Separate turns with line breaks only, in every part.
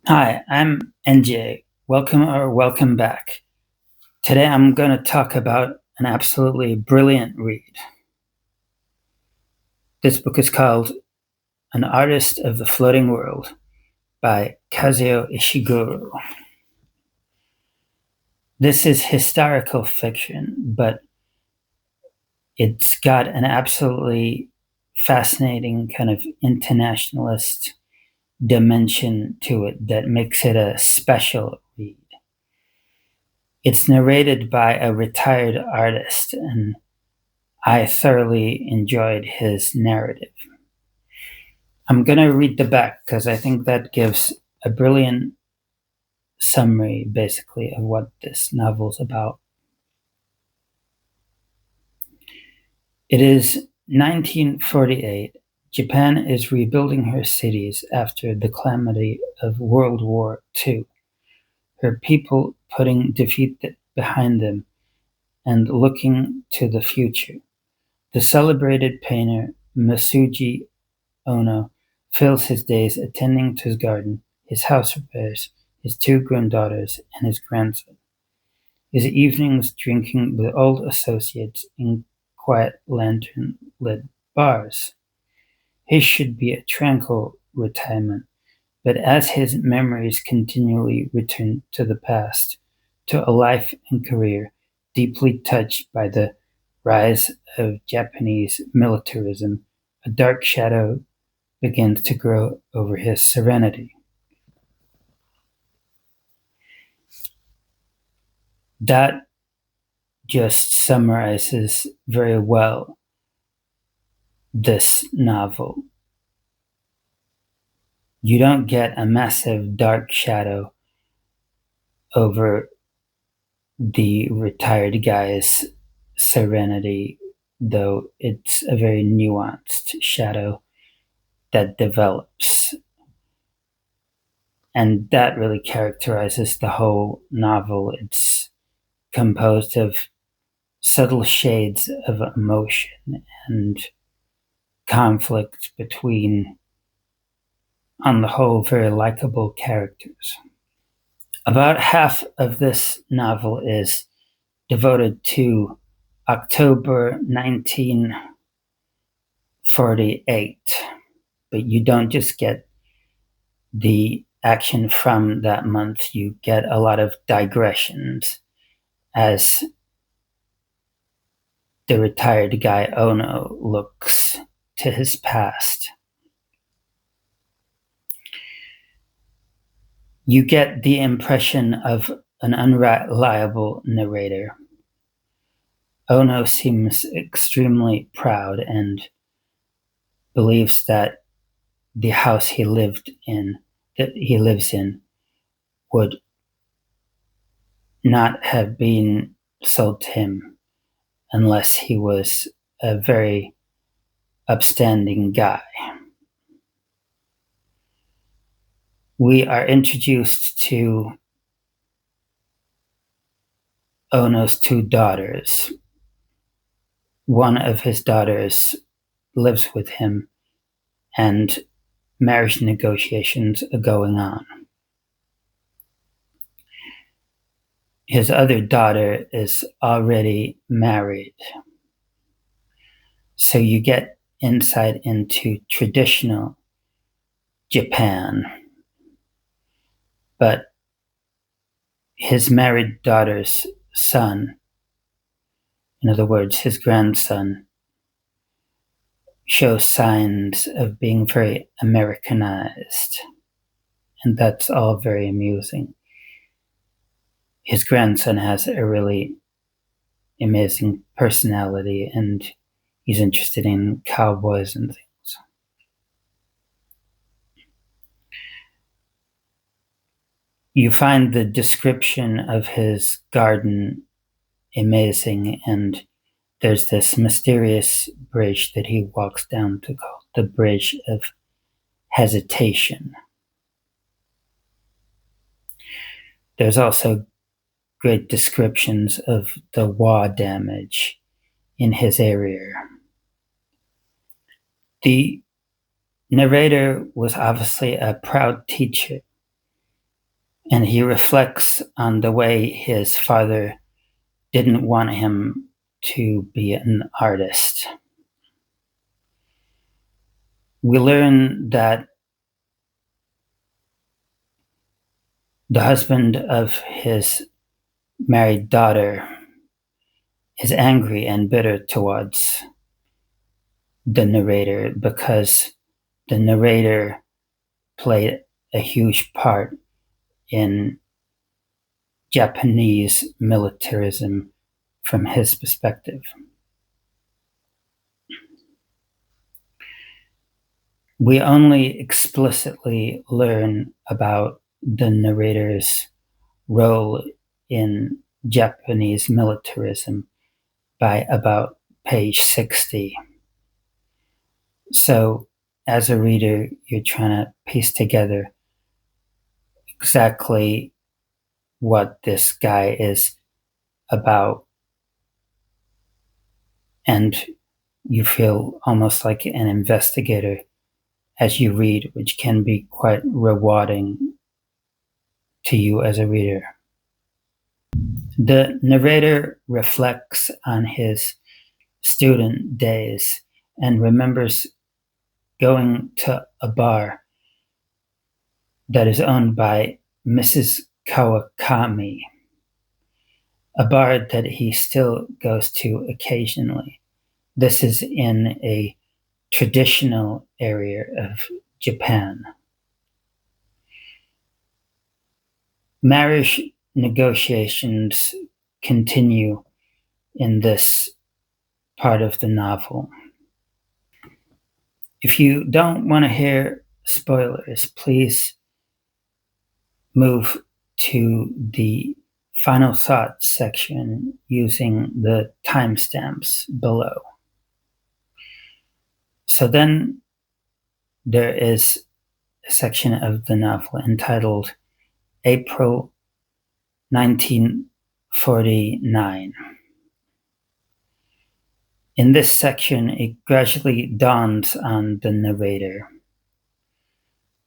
Hi, I'm NJ. Welcome back. Today I'm going to talk about an absolutely brilliant read. This book is called An Artist of the Floating World by Kazuo Ishiguro. This is historical fiction, but it's got an absolutely fascinating kind of internationalist dimension to it that makes it a special read. It's narrated by a retired artist, and I thoroughly enjoyed his narrative. I'm going to read the back because I think that gives a brilliant summary, basically, of what this novel's about. It is 1948. Japan is rebuilding her cities after the calamity of World War II, her people putting defeat behind them and looking to the future. The celebrated painter Masuji Ono fills his days attending to his garden, his house repairs, his two granddaughters, and his grandson. His evenings drinking with old associates in quiet lantern-lit bars. His should be a tranquil retirement, but as his memories continually return to the past, to a life and career deeply touched by the rise of Japanese militarism, a dark shadow begins to grow over his serenity. That just summarizes very well this novel. You don't get a massive dark shadow over the retired guy's serenity, though it's a very nuanced shadow that develops. And that really characterizes the whole novel. It's composed of subtle shades of emotion and conflict between, on the whole, very likable characters. About half of this novel is devoted to October 1948, but you don't just get the action from that month, you get a lot of digressions as the retired guy Ono looks to his past. You get the impression of an unreliable narrator. Ono seems extremely proud and believes that the house he lives in, would not have been sold to him unless he was a very upstanding guy. We are introduced to Ono's two daughters. One of his daughters lives with him, and marriage negotiations are going on. His other daughter is already married. So you get insight into traditional Japan. But his married daughter's son, in other words, his grandson, shows signs of being very Americanized. And that's all very amusing. His grandson has a really amazing personality, and he's interested in cowboys and things. You find the description of his garden amazing, and there's this mysterious bridge that he walks down to called the Bridge of Hesitation. There's also great descriptions of the war damage in his area. The narrator was obviously a proud teacher. And he reflects on the way his father didn't want him to be an artist. We learn that the husband of his married daughter is angry and bitter towards the narrator because the narrator played a huge part in Japanese militarism from his perspective. We only explicitly learn about the narrator's role in Japanese militarism by about page 60. So, as a reader, you're trying to piece together exactly what this guy is about, and you feel almost like an investigator as you read, which can be quite rewarding to you as a reader. The narrator reflects on his student days and remembers going to a bar that is owned by Mrs. Kawakami, a bar that he still goes to occasionally. This is in a traditional area of Japan. Marriage negotiations continue in this part of the novel. If you don't want to hear spoilers, please move to the final thoughts section using the timestamps below. So then there is a section of the novel entitled April 1949. In this section, it gradually dawns on the narrator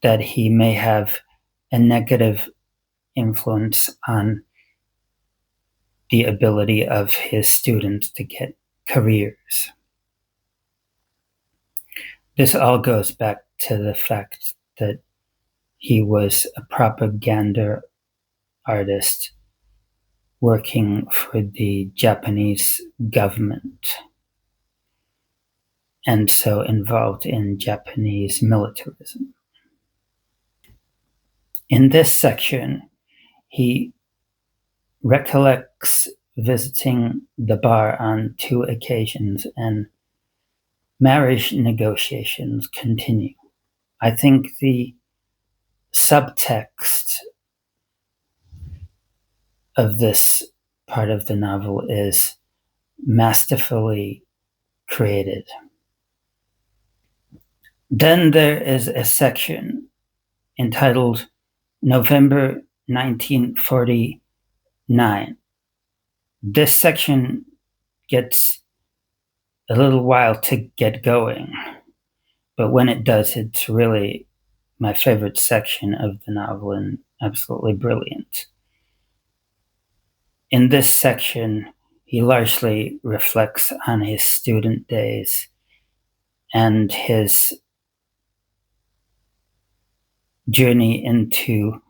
that he may have a negative influence on the ability of his students to get careers. This all goes back to the fact that he was a propaganda artist working for the Japanese government, and so involved in Japanese militarism. In this section, he recollects visiting the bar on 2 occasions, and marriage negotiations continue. I think the subtext of this part of the novel is masterfully created. Then there is a section entitled November 1949. This section gets a little while to get going, but when it does, it's really my favorite section of the novel and absolutely brilliant. In this section, he largely reflects on his student days and his journey into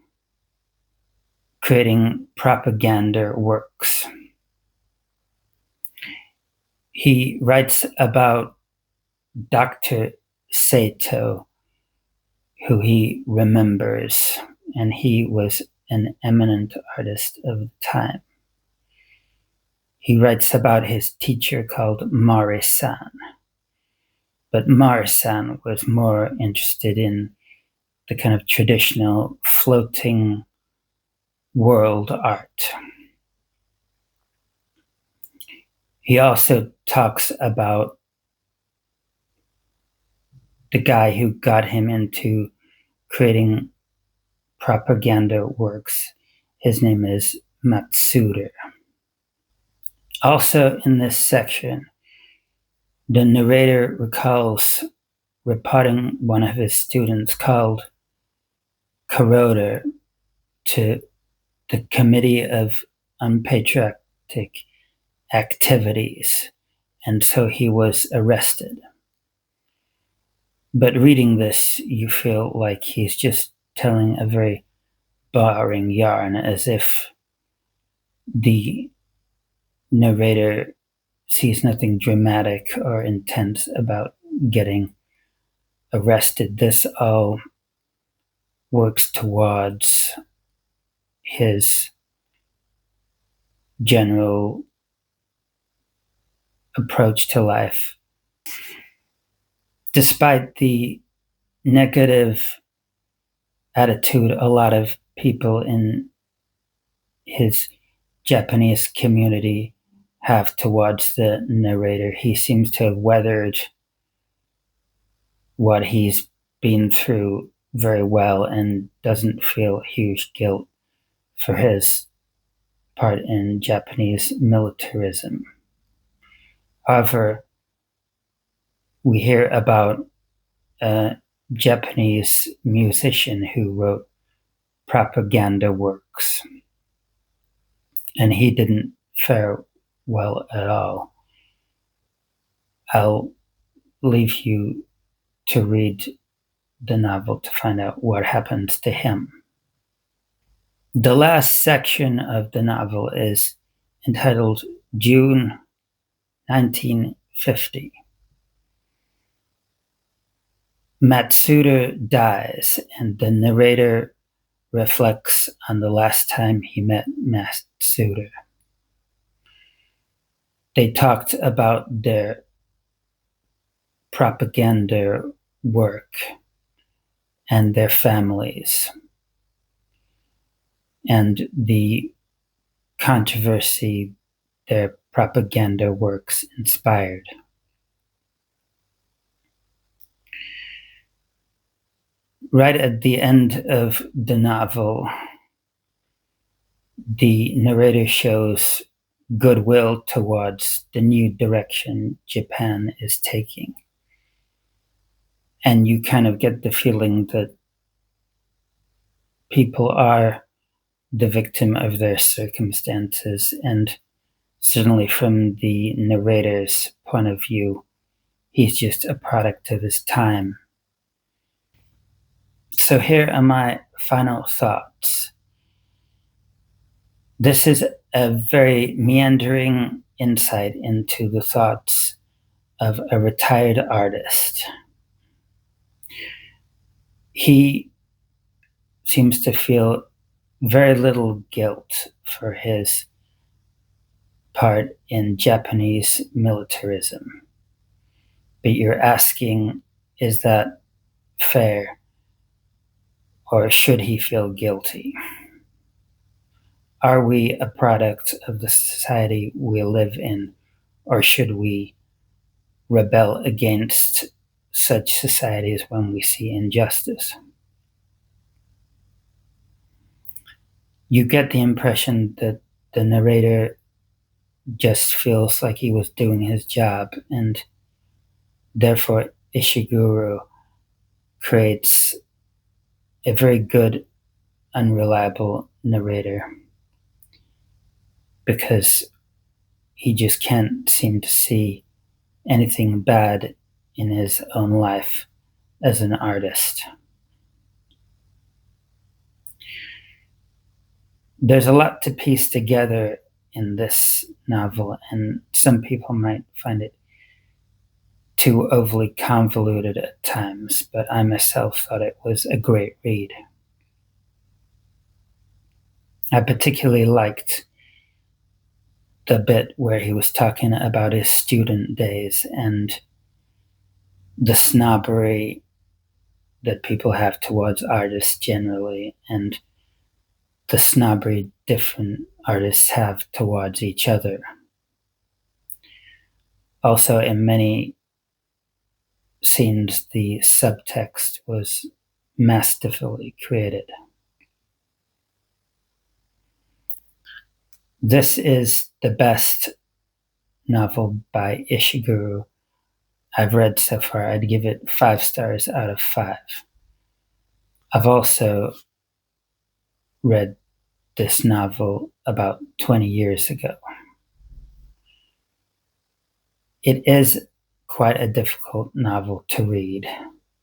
creating propaganda works. He writes about Dr. Sato, who he remembers, and he was an eminent artist of the time. He writes about his teacher called Mari-san, but Mari-san was more interested in the kind of traditional floating world art. He also talks about the guy who got him into creating propaganda works. His name is Matsuda. Also in this section, the narrator recalls reporting one of his students called Kuroda to the Committee of Unpatriotic Activities, and so he was arrested. But reading this, you feel like he's just telling a very boring yarn, as if the narrator sees nothing dramatic or intense about getting arrested. This all works towards his general approach to life. Despite the negative attitude a lot of people in his Japanese community have towards the narrator, he seems to have weathered what he's been through very well and doesn't feel huge guilt for his part in Japanese militarism. However, we hear about a Japanese musician who wrote propaganda works, and he didn't fare well at all. I'll leave you to read the novel to find out what happens to him. The last section of the novel is entitled June 1950. Matsuda dies, and the narrator reflects on the last time he met Matsuda. They talked about their propaganda work and their families and the controversy their propaganda works inspired. Right at the end of the novel, the narrator shows goodwill towards the new direction Japan is taking. And you kind of get the feeling that people are the victim of their circumstances, and certainly from the narrator's point of view, he's just a product of his time. So here are my final thoughts. This is a very meandering insight into the thoughts of a retired artist. He seems to feel very little guilt for his part in Japanese militarism. But you're asking, is that fair? Or should he feel guilty? Are we a product of the society we live in, or should we rebel against such societies when we see injustice? You get the impression that the narrator just feels like he was doing his job, and therefore Ishiguro creates a very good, unreliable narrator, because he just can't seem to see anything bad in his own life as an artist. There's a lot to piece together in this novel, and some people might find it too overly convoluted at times, but I myself thought it was a great read. I particularly liked the bit where he was talking about his student days and the snobbery that people have towards artists generally, and the snobbery different artists have towards each other. Also, in many scenes, the subtext was masterfully created. This is the best novel by Ishiguro I've read so far. I'd give it 5 stars out of 5. I've also read this novel about 20 years ago. It is quite a difficult novel to read,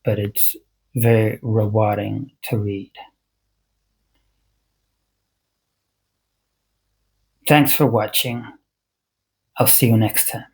but it's very rewarding to read. Thanks for watching. I'll see you next time.